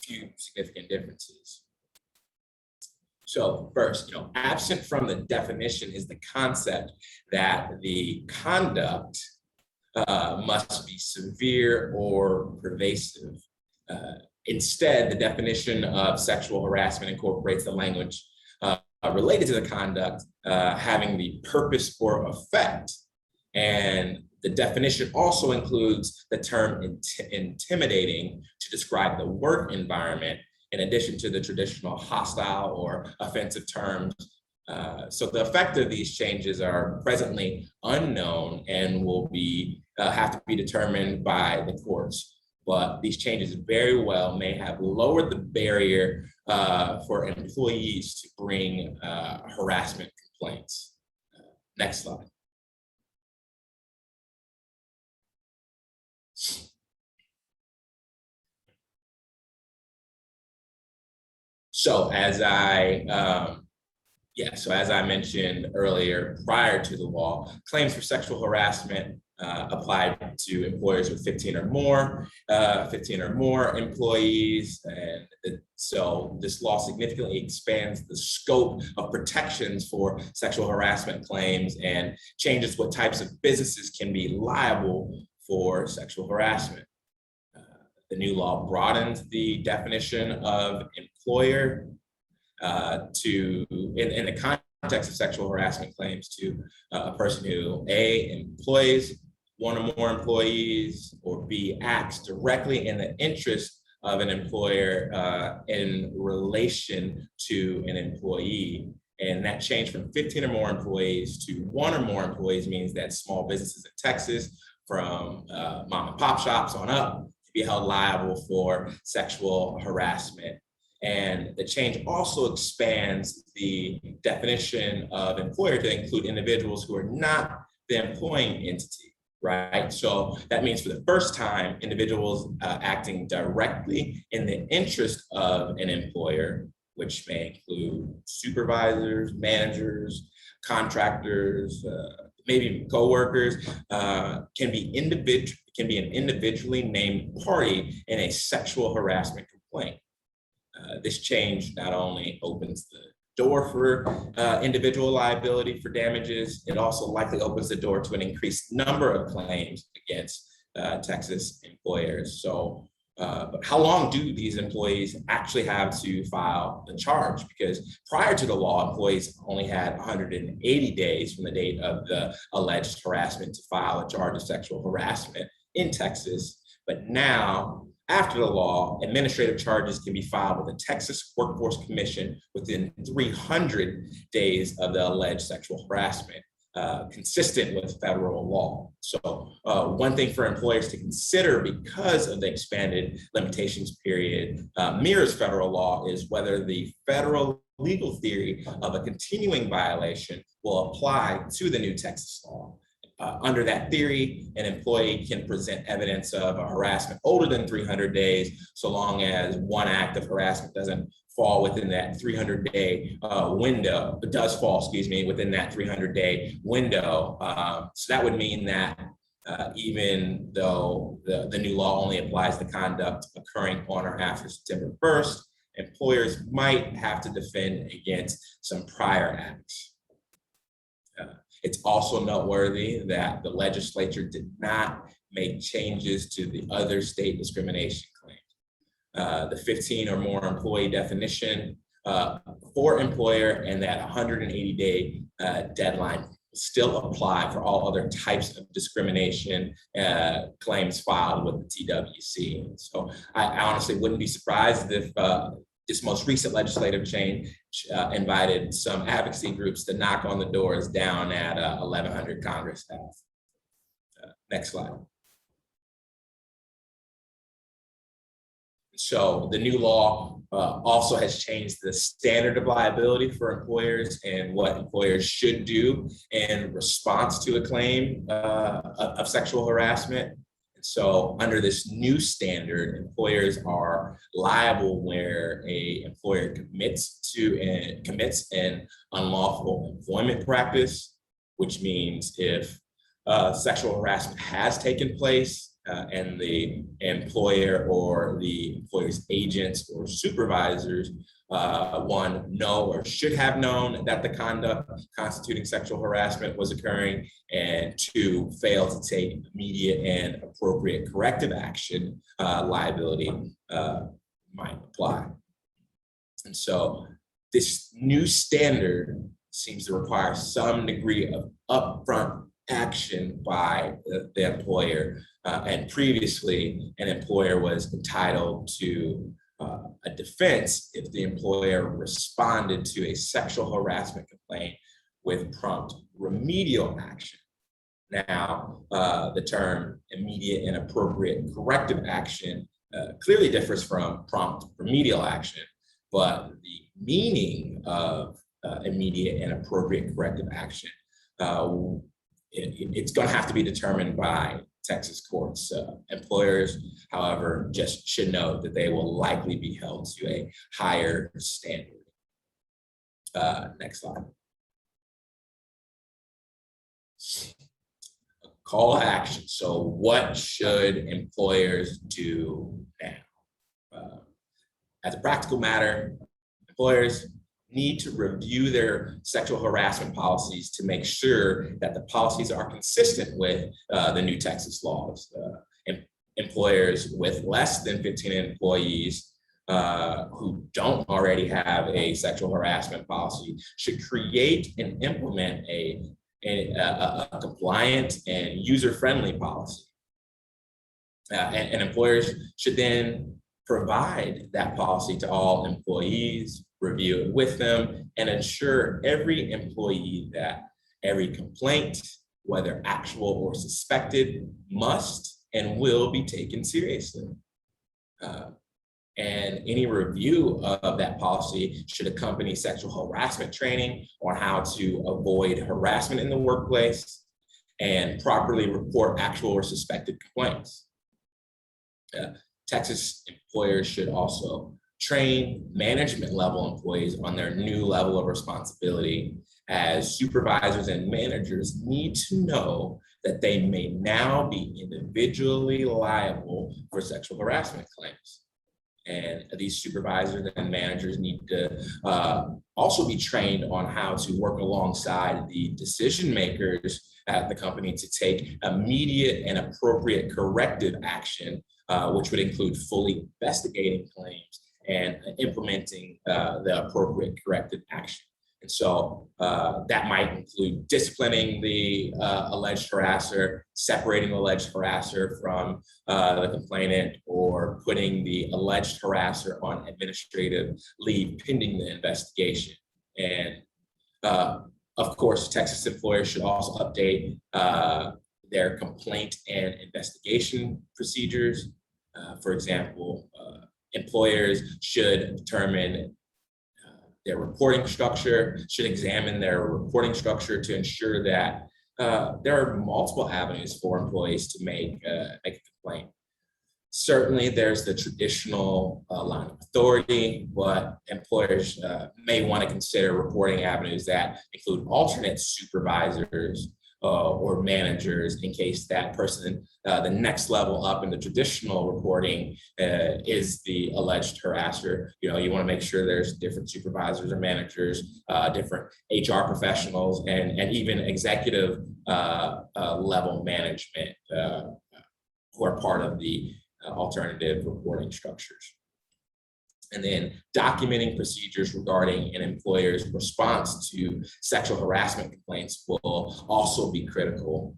few significant differences. So first, absent from the definition is the concept that the conduct must be severe or pervasive. Instead, the definition of sexual harassment incorporates the language related to the conduct having the purpose or effect. And the definition also includes the term intimidating to describe the work environment, in addition to the traditional hostile or offensive terms. So the effect of these changes are presently unknown and will have to be determined by the courts. But these changes very well may have lowered the barrier for employees to bring harassment complaints. Next slide. So as I mentioned earlier, prior to the law, claims for sexual harassment applied to employers with 15 or more employees. And so this law significantly expands the scope of protections for sexual harassment claims and changes what types of businesses can be liable for sexual harassment. The new law broadens the definition of employer in the context of sexual harassment claims to a person who A, employs one or more employees, or B, acts directly in the interest of an employer in relation to an employee. And that change from 15 or more employees to one or more employees means that small businesses in Texas, from mom and pop shops on up, to be held liable for sexual harassment. And the change also expands the definition of employer to include individuals who are not the employing entity, right? So that means for the first time, individuals acting directly in the interest of an employer, which may include supervisors, managers, contractors, maybe even coworkers, can be an individually named party in a sexual harassment complaint. This change not only opens the door for individual liability for damages, it also likely opens the door to an increased number of claims against Texas employers. So, but how long do these employees actually have to file the charge? Because prior to the law, employees only had 180 days from the date of the alleged harassment to file a charge of sexual harassment in Texas. But now, after the law, administrative charges can be filed with the Texas Workforce Commission within 300 days of the alleged sexual harassment, consistent with federal law. So one thing for employers to consider, because of the expanded limitations period mirrors federal law, is whether the federal legal theory of a continuing violation will apply to the new Texas law. Under that theory, an employee can present evidence of a harassment older than 300 days, so long as one act of harassment doesn't fall within that 300-day window, but does fall, within that 300-day window. So that would mean that even though the new law only applies to conduct occurring on or after September 1st, employers might have to defend against some prior acts. It's also noteworthy that the legislature did not make changes to the other state discrimination claims. The 15 or more employee definition for employer and that 180-day deadline still apply for all other types of discrimination claims filed with the TWC. So I honestly wouldn't be surprised if this most recent legislative change invited some advocacy groups to knock on the doors down at 1100 Congress Ave. Next slide. So the new law also has changed the standard of liability for employers and what employers should do in response to a claim of sexual harassment. And so under this new standard, employers are liable where an employer commits an unlawful employment practice, which means if sexual harassment has taken place, and the employer or the employer's agents or supervisors, one, know or should have known that the conduct constituting sexual harassment was occurring, and two, fail to take immediate and appropriate corrective action, liability might apply. And so this new standard seems to require some degree of upfront action by the employer. And previously, an employer was entitled to a defense if the employer responded to a sexual harassment complaint with prompt remedial action. Now, the term immediate and appropriate corrective action clearly differs from prompt remedial action, but the meaning of immediate and appropriate corrective action, it's going to have to be determined by Texas courts. Employers, however, just should note that they will likely be held to a higher standard. Next slide. Call to action. So what should employers do now? As a practical matter, employers need to review their sexual harassment policies to make sure that the policies are consistent with the new Texas laws. Employers with less than 15 employees who don't already have a sexual harassment policy should create and implement a compliant and user-friendly policy. And employers should then provide that policy to all employees, review it with them, and ensure every employee that every complaint, whether actual or suspected, must and will be taken seriously. And any review of that policy should accompany sexual harassment training on how to avoid harassment in the workplace and properly report actual or suspected complaints. Texas employers should also train management level employees on their new level of responsibility, as supervisors and managers need to know that they may now be individually liable for sexual harassment claims. And these supervisors and managers need to also be trained on how to work alongside the decision makers at the company to take immediate and appropriate corrective action, which would include fully investigating claims and implementing the appropriate corrective action. And so that might include disciplining the alleged harasser, separating the alleged harasser from the complainant, or putting the alleged harasser on administrative leave pending the investigation. And of course, Texas employers should also update their complaint and investigation procedures. For example, employers should determine their reporting structure, should examine their reporting structure to ensure that there are multiple avenues for employees to make a complaint. Certainly, there's the traditional line of authority, but employers may want to consider reporting avenues that include alternate supervisors or managers, in case that person, the next level up in the traditional reporting is the alleged harasser. You know, you want to make sure there's different supervisors or managers, different HR professionals, and even executive level management who are part of the alternative reporting structures. And then documenting procedures regarding an employer's response to sexual harassment complaints will also be critical.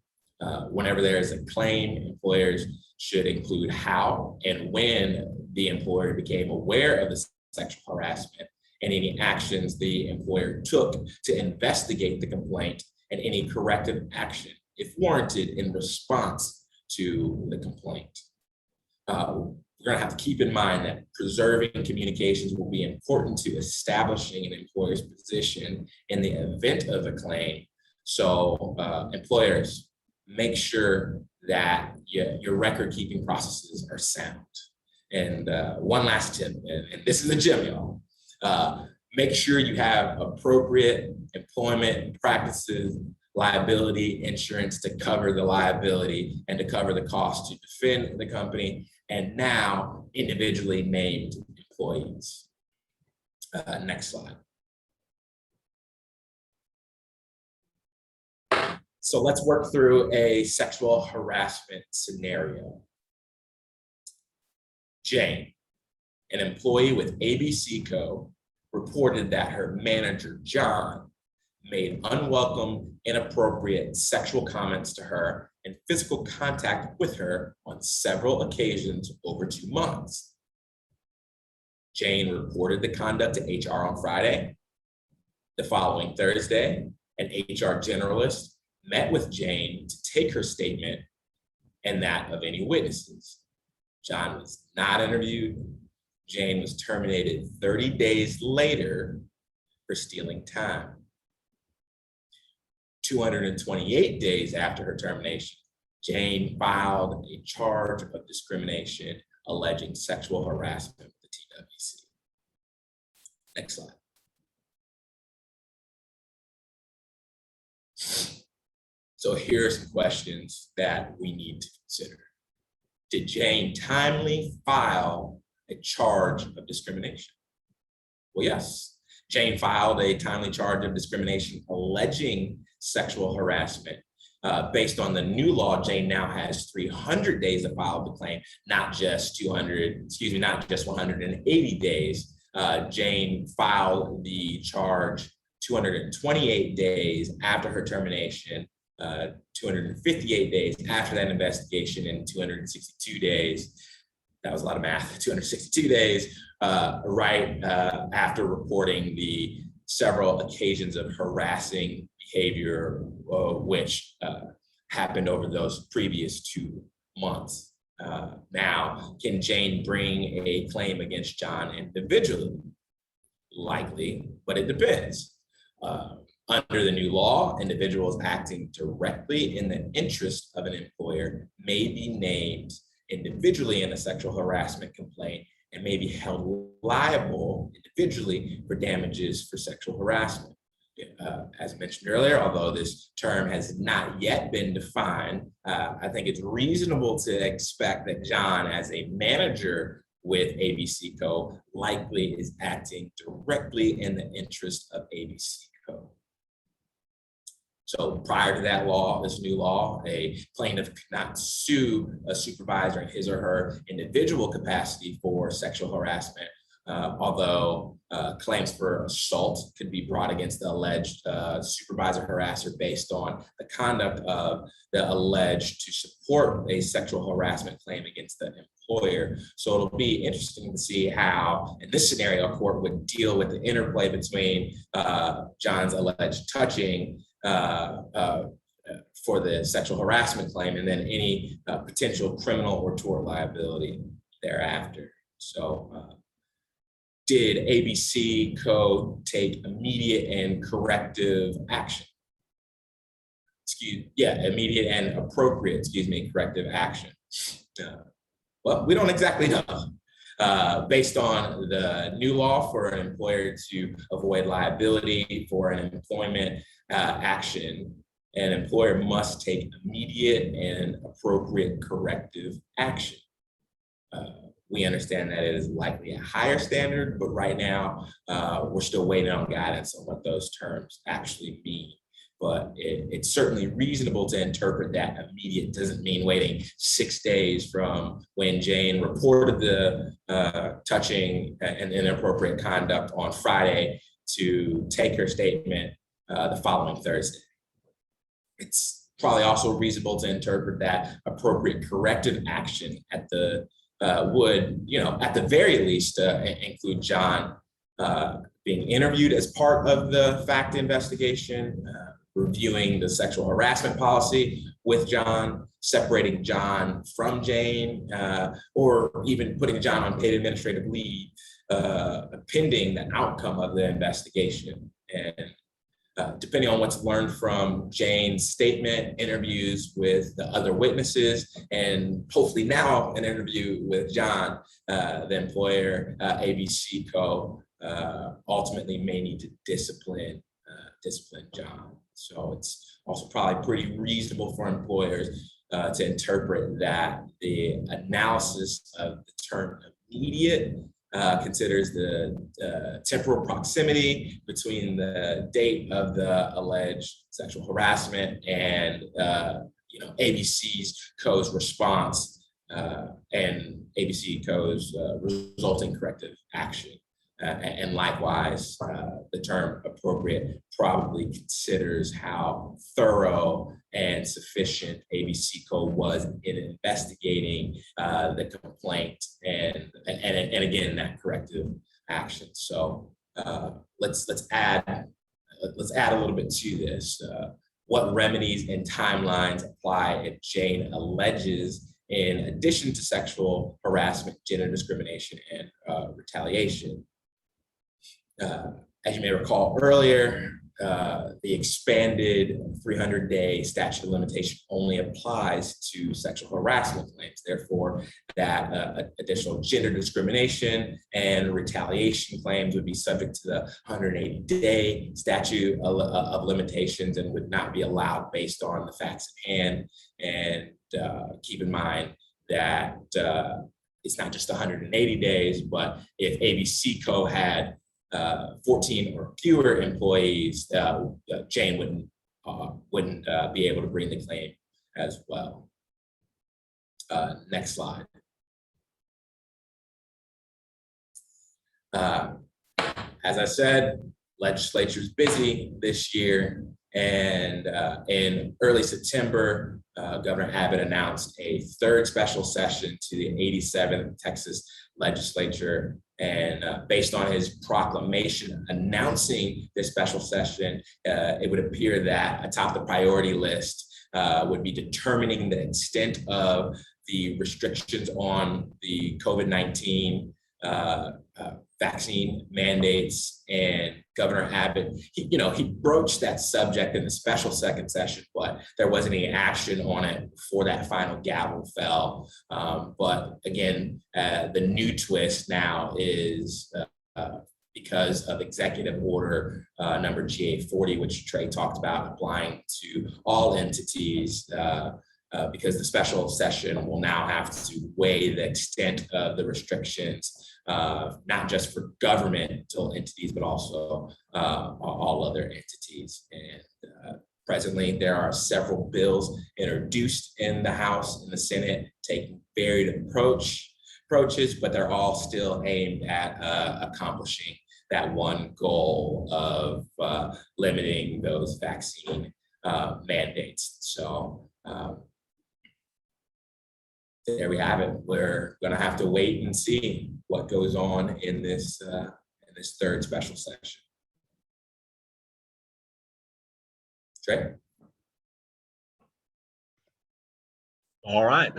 Whenever there is a claim, employers should include how and when the employer became aware of the sexual harassment and any actions the employer took to investigate the complaint and any corrective action, if warranted, in response to the complaint. We're going to have to keep in mind that preserving communications will be important to establishing an employer's position in the event of a claim. So employers, make sure that your record keeping processes are sound. And one last tip, and this is a gem, y'all. Make sure you have appropriate employment practices, liability insurance to cover the liability and to cover the cost to defend the company and now individually named employees. Next slide. So let's work through a sexual harassment scenario. Jane, an employee with ABC Co., reported that her manager, John, made unwelcome, inappropriate sexual comments to her and physical contact with her on several occasions over 2 months. Jane reported the conduct to HR on Friday. The following Thursday, an HR generalist met with Jane to take her statement and that of any witnesses. John was not interviewed. Jane was terminated 30 days later for stealing time. 228 days after her termination, Jane filed a charge of discrimination alleging sexual harassment with the TWC. Next slide. So here are some questions that we need to consider. Did Jane timely file a charge of discrimination? Well, yes. Jane filed a timely charge of discrimination alleging sexual harassment. Based on the new law, Jane now has 300 days to file the claim, not just 180 days. Jane filed the charge 228 days after her termination, 258 days after that investigation, and 262 days. That was a lot of math, 262 days, right after reporting the several occasions of harassing behavior, which happened over those previous 2 months. Now, can Jane bring a claim against John individually? Likely, but it depends. Under the new law, individuals acting directly in the interest of an employer may be named individually in a sexual harassment complaint and may be held liable individually for damages for sexual harassment. As mentioned earlier, although this term has not yet been defined, I think it's reasonable to expect that John, as a manager with ABC Co., likely is acting directly in the interest of ABC Co. So prior to that law, this new law, a plaintiff could not sue a supervisor in his or her individual capacity for sexual harassment, although claims for assault could be brought against the alleged supervisor harasser based on the conduct of the alleged to support a sexual harassment claim against the employer. So it'll be interesting to see how, in this scenario, a court would deal with the interplay between John's alleged touching for the sexual harassment claim and then any potential criminal or tort liability thereafter. So did ABC Co. take immediate and corrective action? Immediate and appropriate, corrective action. Well, we don't exactly know. Based on the new law, for an employer to avoid liability for an employment action, an employer must take immediate and appropriate corrective action. We understand that it is likely a higher standard, but right now we're still waiting on guidance on what those terms actually mean. But it's certainly reasonable to interpret that immediate doesn't mean waiting 6 days from when Jane reported the touching and inappropriate conduct on Friday to take her statement the following Thursday. It's probably also reasonable to interpret that appropriate corrective action at the would, at the very least, include John being interviewed as part of the fact investigation, reviewing the sexual harassment policy with John, separating John from Jane, or even putting John on paid administrative leave, pending the outcome of the investigation. And depending on what's learned from Jane's statement, interviews with the other witnesses, and hopefully now an interview with John, the employer, ABC Co. Ultimately may need to discipline John. So it's also probably pretty reasonable for employers to interpret that the analysis of the term immediate considers the temporal proximity between the date of the alleged sexual harassment and ABC Co.'s response and ABC Co.'s resulting corrective action. And likewise, the term appropriate probably considers how thorough and sufficient ABC Co. was in investigating the complaint and again that corrective action. So let's add a little bit to this. What remedies and timelines apply if Jane alleges, in addition to sexual harassment, gender discrimination, and retaliation? As you may recall earlier, the expanded 300-day statute of limitation only applies to sexual harassment claims. Therefore, that additional gender discrimination and retaliation claims would be subject to the 180-day statute of limitations and would not be allowed based on the facts at hand. And keep in mind that it's not just 180 days, but if ABC Co. had 14 or fewer employees, Jane wouldn't be able to bring the claim as well. Next slide. As I said, legislature's busy this year, and in early September, Governor Abbott announced a third special session to the 87th Texas legislature. And based on his proclamation announcing this special session, it would appear that atop the priority list would be determining the extent of the restrictions on the COVID-19 vaccine mandates. And Governor Abbott, he broached that subject in the special second session, but there wasn't any action on it before that final gavel fell. But again, the new twist now is because of Executive Order number GA40, which Trey talked about applying to all entities, because the special session will now have to weigh the extent of the restrictions, not just for governmental entities, but also all other entities. And presently, there are several bills introduced in the House and the Senate taking varied approaches, but they're all still aimed at accomplishing that one goal of limiting those vaccine mandates. So there we have it. We're going to have to wait and see what goes on in this third special session. Trey?
All right.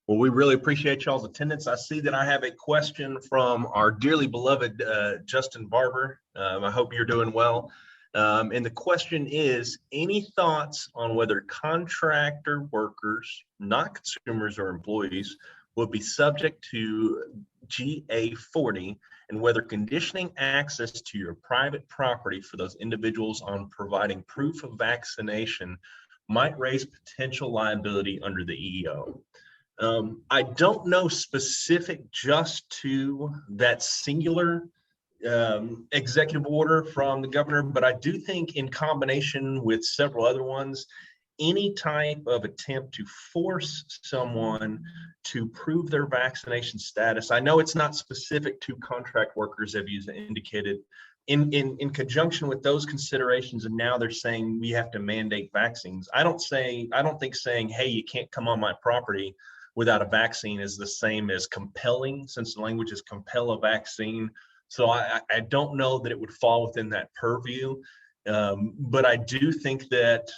Well, we really appreciate y'all's attendance. I see that I have a question from our dearly beloved Justin Barber. I hope you're doing well. And the question is, any thoughts on whether contractor workers, not consumers or employees, will be subject to GA 40, and whether conditioning access to your private property for those individuals on providing proof of vaccination might raise potential liability under the EEO. I don't know specific just to that singular executive order from the governor, but I do think in combination with several other ones, any type of attempt to force someone to prove their vaccination status. I know it's not specific to contract workers, as you indicated, in conjunction with those considerations, and now they're saying we have to mandate vaccines. I don't think saying, hey, you can't come on my property without a vaccine is the same as compelling, since the language is compel a vaccine. So I don't know that it would fall within that purview. But I do think this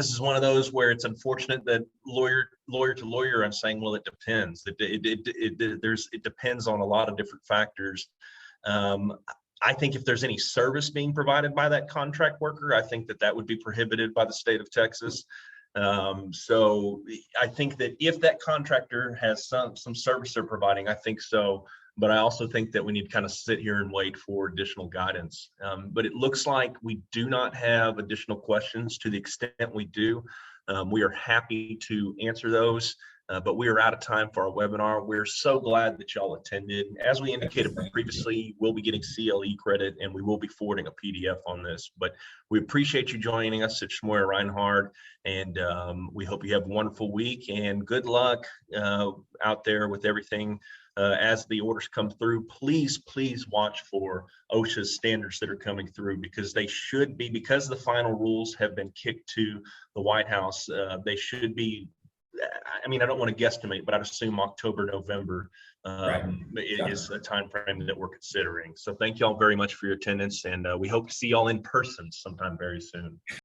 is one of those where it's unfortunate that lawyer to lawyer, I'm saying, well, it depends. It depends on a lot of different factors. I think if there's any service being provided by that contract worker, I think that would be prohibited by the state of Texas. So I think that if that contractor has some service they're providing, I think so. But I also think that we need to kind of sit here and wait for additional guidance. But it looks like we do not have additional questions. To the extent we do, we are happy to answer those. But we are out of time for our webinar. We're so glad that y'all attended. As we indicated previously, we'll be getting CLE credit and we will be forwarding a PDF on this. But we appreciate you joining us at Schmoyer Reinhard, and we hope you have a wonderful week and good luck out there with everything. As the orders come through, please watch for OSHA's standards that are coming through, because they should be, because the final rules have been kicked to the White House, they should be, I mean, I don't want to guesstimate, but I'd assume October, November is a time frame that we're considering. So thank y'all very much for your attendance, and we hope to see y'all in person sometime very soon.